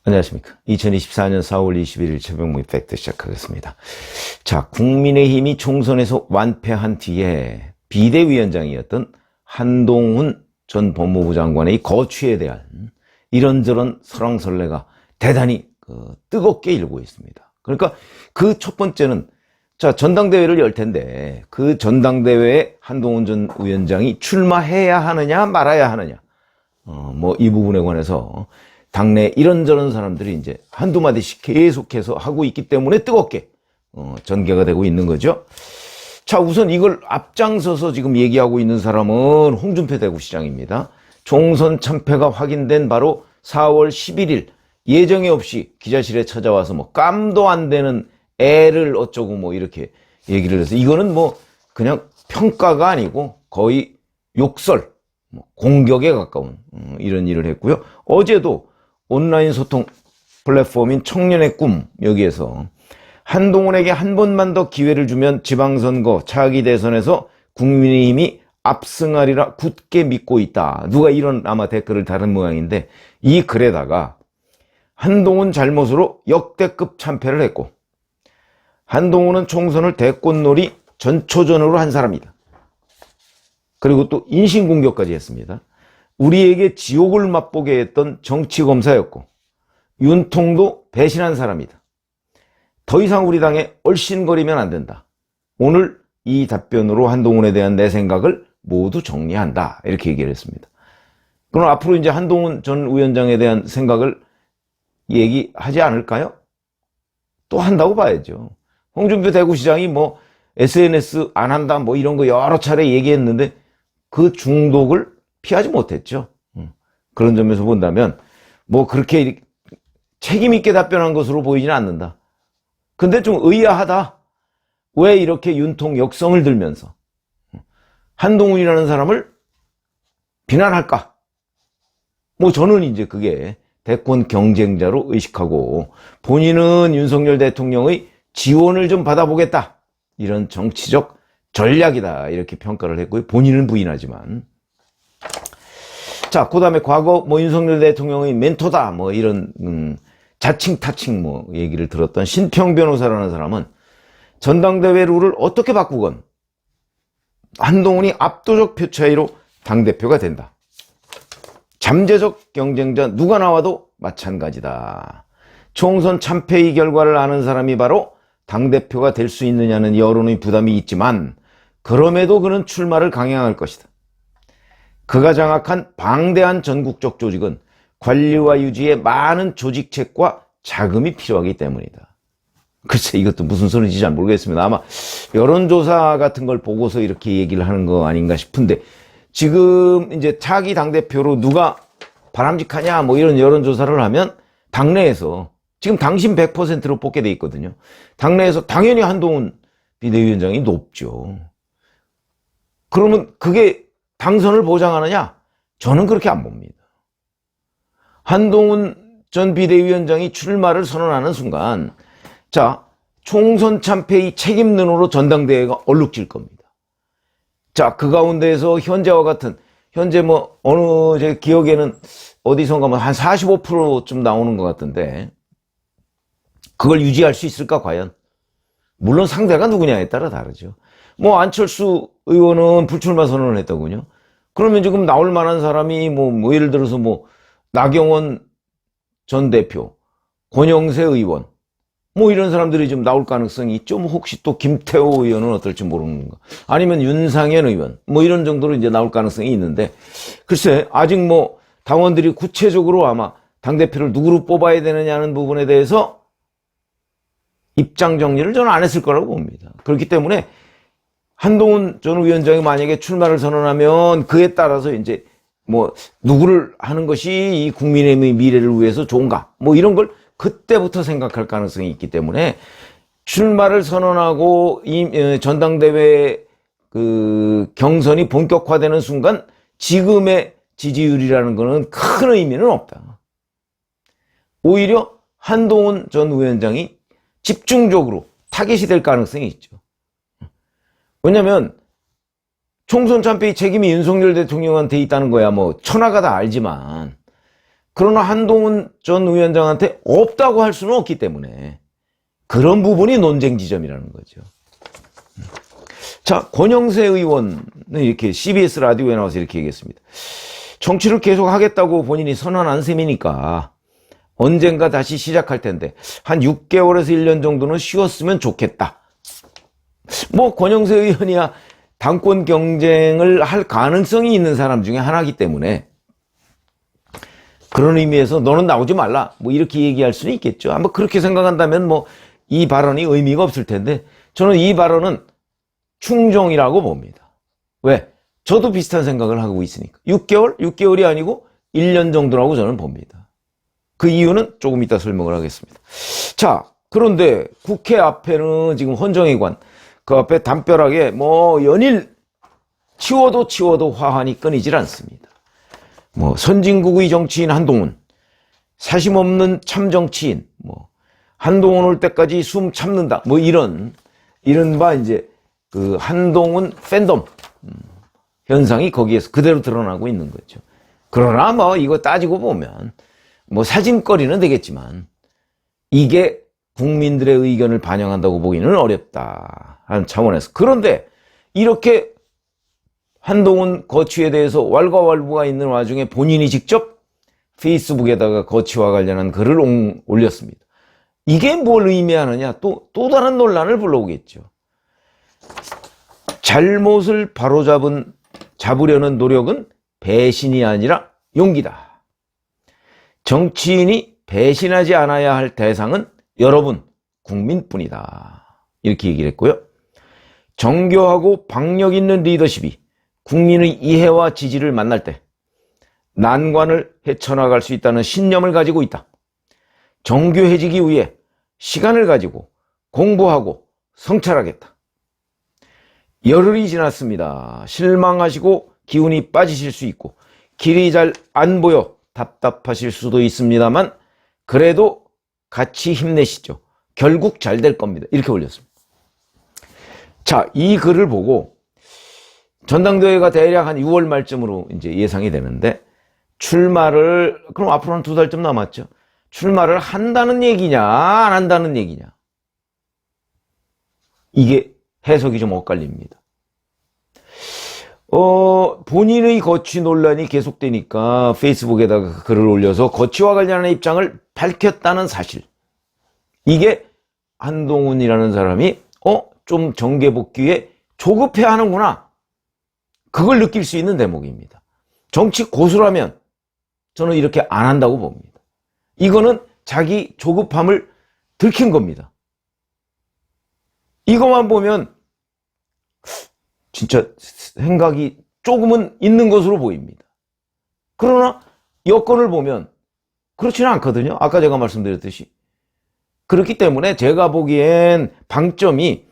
안녕하십니까. 2024년 4월 21일 최병무의 팩트 시작하겠습니다. 자, 국민의힘이 총선에서 완패한 뒤에 비대위원장이었던 한동훈 전 법무부 장관의 거취에 대한 이런저런 설왕설래가 대단히 뜨겁게 일고 있습니다. 그러니까 그 첫 번째는 자, 전당대회를 열 텐데 그 전당대회에 한동훈 전 위원장이 출마해야 하느냐 말아야 하느냐 이 부분에 관해서 당내 이런저런 사람들이 이제 한두 마디씩 계속해서 하고 있기 때문에 뜨겁게 전개가 되고 있는 거죠. 자, 우선 이걸 앞장서서 지금 얘기하고 있는 사람은 홍준표 대구시장입니다. 총선 참패가 확인된 바로 4월 11일 예정에 없이 기자실에 찾아와서 깜도 안 되는 애를 어쩌고 이렇게 얘기를 해서 이거는 그냥 평가가 아니고 거의 욕설, 공격에 가까운 이런 일을 했고요. 어제도 온라인 소통 플랫폼인 청년의 꿈 여기에서 한동훈에게 한 번만 더 기회를 주면 지방선거 차기 대선에서 국민의힘이 압승하리라 굳게 믿고 있다. 누가 이런 아마 댓글을 다른 모양인데 이 글에다가 한동훈 잘못으로 역대급 참패를 했고 한동훈은 총선을 대권놀이 전초전으로 한 사람이다. 그리고 또 인신공격까지 했습니다. 우리에게 지옥을 맛보게 했던 정치검사였고 윤통도 배신한 사람이다. 더 이상 우리 당에 얼씬거리면 안 된다. 오늘 이 답변으로 한동훈에 대한 내 생각을 모두 정리한다. 이렇게 얘기를 했습니다. 그럼 앞으로 이제 한동훈 전 위원장에 대한 생각을 얘기하지 않을까요? 또 한다고 봐야죠. 홍준표 대구시장이 SNS 안 한다 이런 거 여러 차례 얘기했는데 그 중독을 피하지 못했죠. 그런 점에서 본다면 그렇게 책임 있게 답변한 것으로 보이지는 않는다. 근데 좀 의아하다. 왜 이렇게 윤통 역성을 들면서 한동훈이라는 사람을 비난할까? 저는 이제 그게 대권 경쟁자로 의식하고 본인은 윤석열 대통령의 지원을 좀 받아보겠다. 이런 정치적 전략이다. 이렇게 평가를 했고요. 본인은 부인하지만. 자, 그 다음에 과거 윤석열 대통령의 멘토다. 이런 자칭 타칭 얘기를 들었던 신평 변호사라는 사람은 전당대회 룰을 어떻게 바꾸건 한동훈이 압도적 표 차이로 당대표가 된다. 잠재적 경쟁자 누가 나와도 마찬가지다. 총선 참패의 결과를 아는 사람이 바로 당대표가 될 수 있느냐는 여론의 부담이 있지만 그럼에도 그는 출마를 강행할 것이다. 그가 장악한 방대한 전국적 조직은 관리와 유지에 많은 조직책과 자금이 필요하기 때문이다. 글쎄 이것도 무슨 소리인지 잘 모르겠습니다. 아마 여론조사 같은 걸 보고서 이렇게 얘기를 하는 거 아닌가 싶은데 지금 이제 차기 당대표로 누가 바람직하냐 이런 여론조사를 하면 당내에서 지금 당신 100%로 뽑게 돼 있거든요. 당내에서 당연히 한동훈 비대위원장이 높죠. 그러면 그게 당선을 보장하느냐? 저는 그렇게 안 봅니다. 한동훈 전 비대위원장이 출마를 선언하는 순간 자, 총선 참패의 책임론으로 전당대회가 얼룩질 겁니다. 자, 그 가운데에서 현재와 같은 현재 어느 제 기억에는 어디선가 한 45%쯤 나오는 것 같은데 그걸 유지할 수 있을까 과연? 물론 상대가 누구냐에 따라 다르죠. 안철수 의원은 불출마 선언을 했더군요. 그러면 지금 나올 만한 사람이 예를 들어서 나경원 전 대표, 권영세 의원 이런 사람들이 좀 나올 가능성이 있죠. 혹시 또 김태호 의원은 어떨지 모르는 거. 아니면 윤상현 의원 이런 정도로 이제 나올 가능성이 있는데 글쎄 아직 당원들이 구체적으로 아마 당대표를 누구로 뽑아야 되느냐는 부분에 대해서 입장 정리를 저는 안 했을 거라고 봅니다. 그렇기 때문에 한동훈 전 위원장이 만약에 출마를 선언하면 그에 따라서 이제 누구를 하는 것이 이 국민의힘의 미래를 위해서 좋은가 이런 걸 그때부터 생각할 가능성이 있기 때문에 출마를 선언하고 이 전당대회 경선이 본격화되는 순간 지금의 지지율이라는 거는 큰 의미는 없다. 오히려 한동훈 전 위원장이 집중적으로 타겟이 될 가능성이 있죠. 왜냐면 총선 참패의 책임이 윤석열 대통령한테 있다는 거야 천하가 다 알지만 그러나 한동훈 전 위원장한테 없다고 할 수는 없기 때문에 그런 부분이 논쟁 지점이라는 거죠. 자, 권영세 의원은 이렇게 CBS 라디오에 나와서 이렇게 얘기했습니다. 정치를 계속 하겠다고 본인이 선언한 셈이니까 언젠가 다시 시작할 텐데 한 6개월에서 1년 정도는 쉬었으면 좋겠다. 뭐 권영세 의원이야 당권 경쟁을 할 가능성이 있는 사람 중에 하나이기 때문에 그런 의미에서 너는 나오지 말라 뭐 이렇게 얘기할 수는 있겠죠. 아마 그렇게 생각한다면 뭐 이 발언이 의미가 없을 텐데 저는 이 발언은 충정이라고 봅니다. 왜? 저도 비슷한 생각을 하고 있으니까. 6개월? 6개월이 아니고 1년 정도라고 저는 봅니다. 그 이유는 조금 이따 설명을 하겠습니다. 자, 그런데 국회 앞에는 지금 헌정의관 그 앞에 담벼락에 뭐 연일 치워도 화환이 끊이질 않습니다. 뭐 선진국의 정치인 한동훈, 사심 없는 참정치인, 뭐 한동훈 올 때까지 숨 참는다, 뭐 이른바 이제 그 한동훈 팬덤 현상이 거기에서 그대로 드러나고 있는 거죠. 그러나 뭐 이거 따지고 보면 뭐 사진거리는 되겠지만 이게 국민들의 의견을 반영한다고 보기는 어렵다 하는 차원에서. 그런데 이렇게 한동훈 거취에 대해서 왈가왈부가 있는 와중에 본인이 직접 페이스북에다가 거취와 관련한 글을 올렸습니다. 이게 뭘 의미하느냐? 또 다른 논란을 불러오겠죠. 잘못을 잡으려는 노력은 배신이 아니라 용기다. 정치인이 배신하지 않아야 할 대상은 여러분, 국민뿐이다. 이렇게 얘기를 했고요. 정교하고 박력 있는 리더십이 국민의 이해와 지지를 만날 때 난관을 헤쳐나갈 수 있다는 신념을 가지고 있다. 정교해지기 위해 시간을 가지고 공부하고 성찰하겠다. 열흘이 지났습니다. 실망하시고 기운이 빠지실 수 있고 길이 잘 안 보여 답답하실 수도 있습니다만 그래도 같이 힘내시죠. 결국 잘 될 겁니다. 이렇게 올렸습니다. 자, 이 글을 보고 전당대회가 대략 한 6월 말쯤으로 이제 예상이 되는데 출마를 그럼 앞으로 한 2달쯤 남았죠. 출마를 한다는 얘기냐 안 한다는 얘기냐 이게 해석이 좀 엇갈립니다. 본인의 거취 논란이 계속되니까 페이스북에다가 글을 올려서 거취와 관련한 입장을 밝혔다는 사실, 이게 한동훈이라는 사람이 좀 정계복귀에 조급해 하는구나, 그걸 느낄 수 있는 대목입니다. 정치 고수라면 저는 이렇게 안 한다고 봅니다. 이거는 자기 조급함을 들킨 겁니다. 이것만 보면 진짜 생각이 조금은 있는 것으로 보입니다. 그러나 여건을 보면 그렇지는 않거든요. 아까 제가 말씀드렸듯이. 그렇기 때문에 제가 보기엔 방점이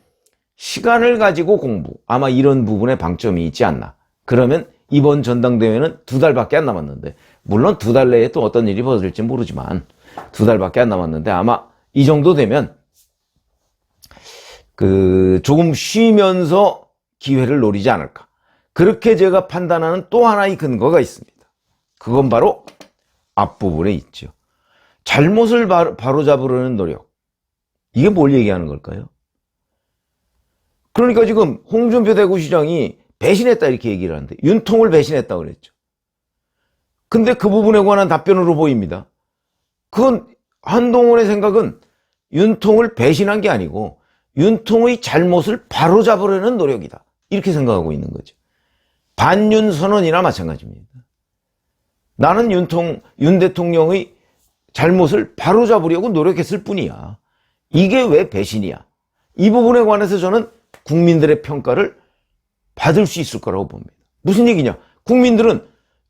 시간을 가지고 공부, 아마 이런 부분에 방점이 있지 않나. 그러면 이번 전당대회는 2달밖에 안 남았는데, 물론 2달 내에 또 어떤 일이 벌어질지 모르지만 2달밖에 안 남았는데 아마 이 정도 되면 조금 쉬면서 기회를 노리지 않을까. 그렇게 제가 판단하는 또 하나의 근거가 있습니다. 그건 바로 앞부분에 있죠. 잘못을 바로잡으려는 노력. 이게 뭘 얘기하는 걸까요? 그러니까 지금 홍준표 대구시장이 배신했다 이렇게 얘기를 하는데 윤통을 배신했다 그랬죠. 근데 그 부분에 관한 답변으로 보입니다. 그건 한동훈의 생각은 윤통을 배신한 게 아니고 윤통의 잘못을 바로잡으려는 노력이다, 이렇게 생각하고 있는 거죠. 반윤 선언이나 마찬가지입니다. 나는 윤 대통령의 잘못을 바로잡으려고 노력했을 뿐이야. 이게 왜 배신이야? 이 부분에 관해서 저는 국민들의 평가를 받을 수 있을 거라고 봅니다. 무슨 얘기냐? 국민들은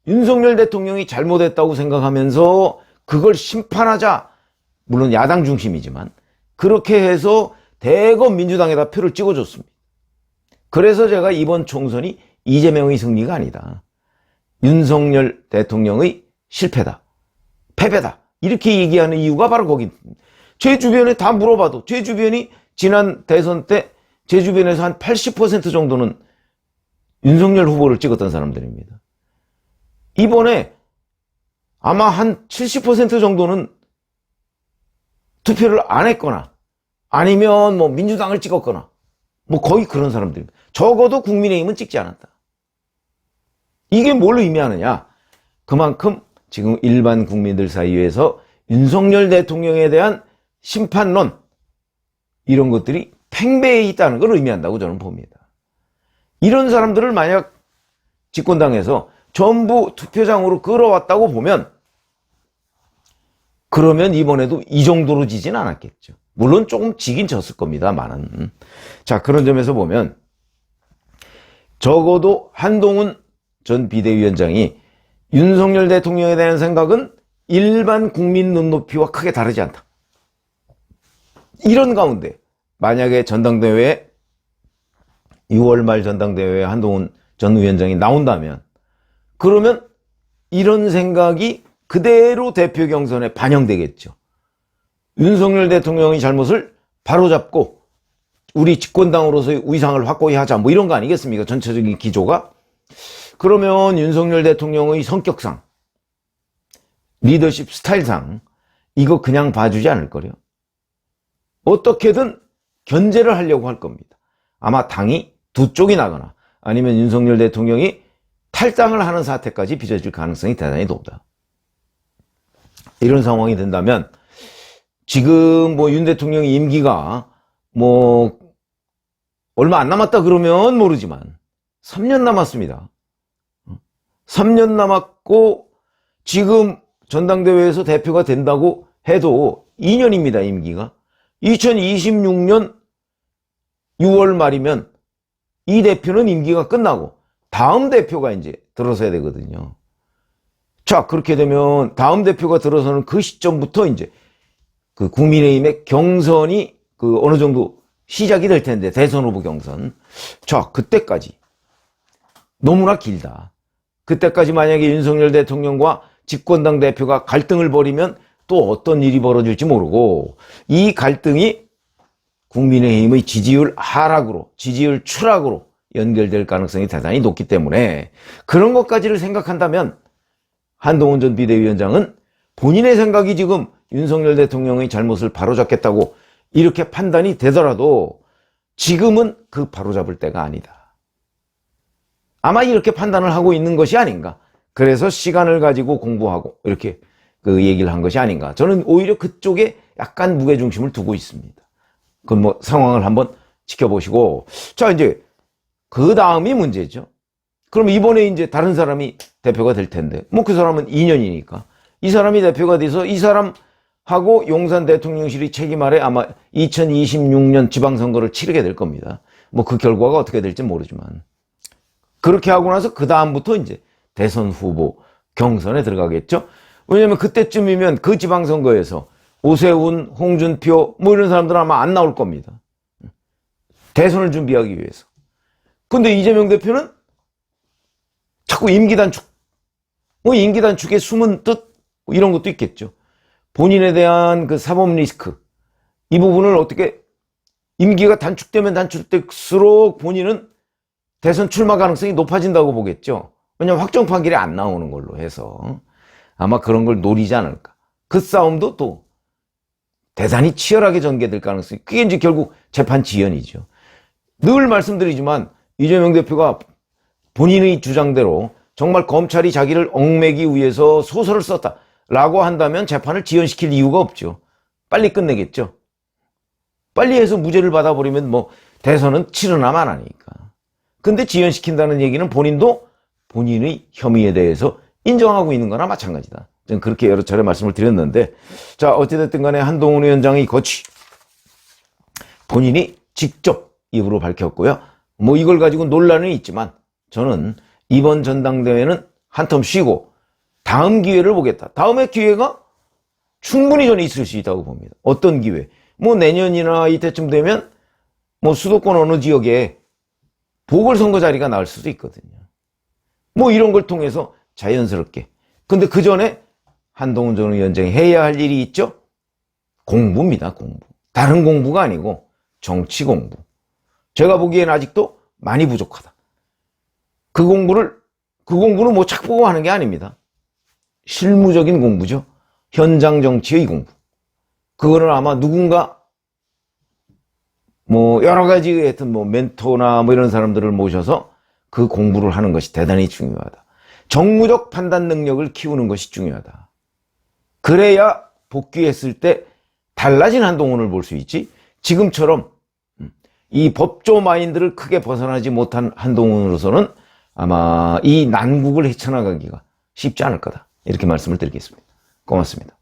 윤석열 대통령이 잘못했다고 생각하면서 그걸 심판하자, 물론 야당 중심이지만 그렇게 해서 대거 민주당에다 표를 찍어줬습니다. 그래서 제가 이번 총선이 이재명의 승리가 아니다, 윤석열 대통령의 실패다, 패배다, 이렇게 얘기하는 이유가 바로 거기. 제 주변에 다 물어봐도 제 주변이 지난 대선 때 제 주변에서 한 80% 정도는 윤석열 후보를 찍었던 사람들입니다. 이번에 아마 한 70% 정도는 투표를 안 했거나 아니면 뭐 민주당을 찍었거나 뭐 거의 그런 사람들입니다. 적어도 국민의힘은 찍지 않았다. 이게 뭘 의미하느냐? 그만큼 지금 일반 국민들 사이에서 윤석열 대통령에 대한 심판론 이런 것들이 팽배해 있다는 걸 의미한다고 저는 봅니다. 이런 사람들을 만약 집권당에서 전부 투표장으로 끌어왔다고 보면 그러면 이번에도 이 정도로 지진 않았겠죠. 물론 조금 지긴 졌을 겁니다만은. 자, 그런 점에서 보면 적어도 한동훈 전 비대위원장이 윤석열 대통령에 대한 생각은 일반 국민 눈높이와 크게 다르지 않다. 이런 가운데 만약에 전당대회에 6월 말 전당대회에 한동훈 전 위원장이 나온다면 그러면 이런 생각이 그대로 대표 경선에 반영되겠죠. 윤석열 대통령의 잘못을 바로잡고 우리 집권당으로서의 위상을 확고히 하자 뭐 이런 거 아니겠습니까? 전체적인 기조가. 그러면 윤석열 대통령의 성격상 리더십 스타일상 이거 그냥 봐주지 않을 거래요. 어떻게든 견제를 하려고 할 겁니다. 아마 당이 두 쪽이 나거나 아니면 윤석열 대통령이 탈당을 하는 사태까지 빚어질 가능성이 대단히 높다. 이런 상황이 된다면 지금 뭐 윤 대통령의 임기가 뭐 얼마 안 남았다 그러면 모르지만 3년 남았습니다. 3년 남았고 지금 전당대회에서 대표가 된다고 해도 2년입니다, 임기가. 2026년 6월 말이면 이 대표는 임기가 끝나고 다음 대표가 이제 들어서야 되거든요. 자, 그렇게 되면 다음 대표가 들어서는 그 시점부터 이제 그 국민의힘의 경선이 그 어느 정도 시작이 될 텐데, 대선 후보 경선. 자, 그때까지 너무나 길다. 그때까지 만약에 윤석열 대통령과 집권당 대표가 갈등을 벌이면 또 어떤 일이 벌어질지 모르고 이 갈등이 국민의힘의 지지율 하락으로, 지지율 추락으로 연결될 가능성이 대단히 높기 때문에 그런 것까지를 생각한다면 한동훈 전 비대위원장은 본인의 생각이 지금 윤석열 대통령의 잘못을 바로잡겠다고 이렇게 판단이 되더라도 지금은 그 바로잡을 때가 아니다. 아마 이렇게 판단을 하고 있는 것이 아닌가. 그래서 시간을 가지고 공부하고 이렇게 그 얘기를 한 것이 아닌가. 저는 오히려 그쪽에 약간 무게중심을 두고 있습니다. 그건 뭐 상황을 한번 지켜보시고. 자, 이제 그 다음이 문제죠. 그럼 이번에 이제 다른 사람이 대표가 될 텐데, 뭐 그 사람은 2년이니까. 이 사람이 대표가 돼서 이 사람하고 용산 대통령실이 책임 아래 아마 2026년 지방선거를 치르게 될 겁니다. 뭐 그 결과가 어떻게 될지 모르지만. 그렇게 하고 나서 그 다음부터 이제 대선 후보 경선에 들어가겠죠. 왜냐면 그때쯤이면 그 지방선거에서 오세훈, 홍준표 뭐 이런 사람들은 아마 안 나올 겁니다. 대선을 준비하기 위해서. 근데 이재명 대표는 자꾸 임기 단축, 뭐 임기 단축의 숨은 뜻 뭐 이런 것도 있겠죠. 본인에 대한 그 사법 리스크 이 부분을 어떻게 임기가 단축되면 단축될수록 본인은 대선 출마 가능성이 높아진다고 보겠죠. 왜냐하면 확정 판결이 안 나오는 걸로 해서 아마 그런 걸 노리지 않을까. 그 싸움도 또 대단히 치열하게 전개될 가능성이, 그게 이제 결국 재판 지연이죠. 늘 말씀드리지만 이재명 대표가 본인의 주장대로 정말 검찰이 자기를 얽매기 위해서 소설을 썼다라고 한다면 재판을 지연시킬 이유가 없죠. 빨리 끝내겠죠. 빨리 해서 무죄를 받아버리면 뭐 대선은 치르나 마나니까. 근데 지연시킨다는 얘기는 본인도 본인의 혐의에 대해서 인정하고 있는 거나 마찬가지다. 저는 그렇게 여러 차례 말씀을 드렸는데, 자, 어찌됐든 간에 한동훈 위원장의 거취 본인이 직접 입으로 밝혔고요. 뭐 이걸 가지고 논란은 있지만 저는 이번 전당대회는 한텀 쉬고 다음 기회를 보겠다. 다음의 기회가 충분히 저는 있을 수 있다고 봅니다. 어떤 기회? 뭐 내년이나 이때쯤 되면 뭐 수도권 어느 지역에 보궐선거 자리가 나올 수도 있거든요. 뭐 이런 걸 통해서 자연스럽게. 근데 그 전에 한동훈 전 위원장이 해야 할 일이 있죠? 공부입니다, 공부. 다른 공부가 아니고 정치 공부. 제가 보기엔 아직도 많이 부족하다. 그 공부는 뭐 책 보고 하는 게 아닙니다. 실무적인 공부죠. 현장 정치의 공부. 그거를 아마 누군가 여러 가지 하여튼 멘토나 이런 사람들을 모셔서 그 공부를 하는 것이 대단히 중요하다. 정무적 판단 능력을 키우는 것이 중요하다. 그래야 복귀했을 때 달라진 한동훈을 볼 수 있지. 지금처럼 이 법조 마인드를 크게 벗어나지 못한 한동훈으로서는 아마 이 난국을 헤쳐나가기가 쉽지 않을 거다. 이렇게 말씀을 드리겠습니다. 고맙습니다.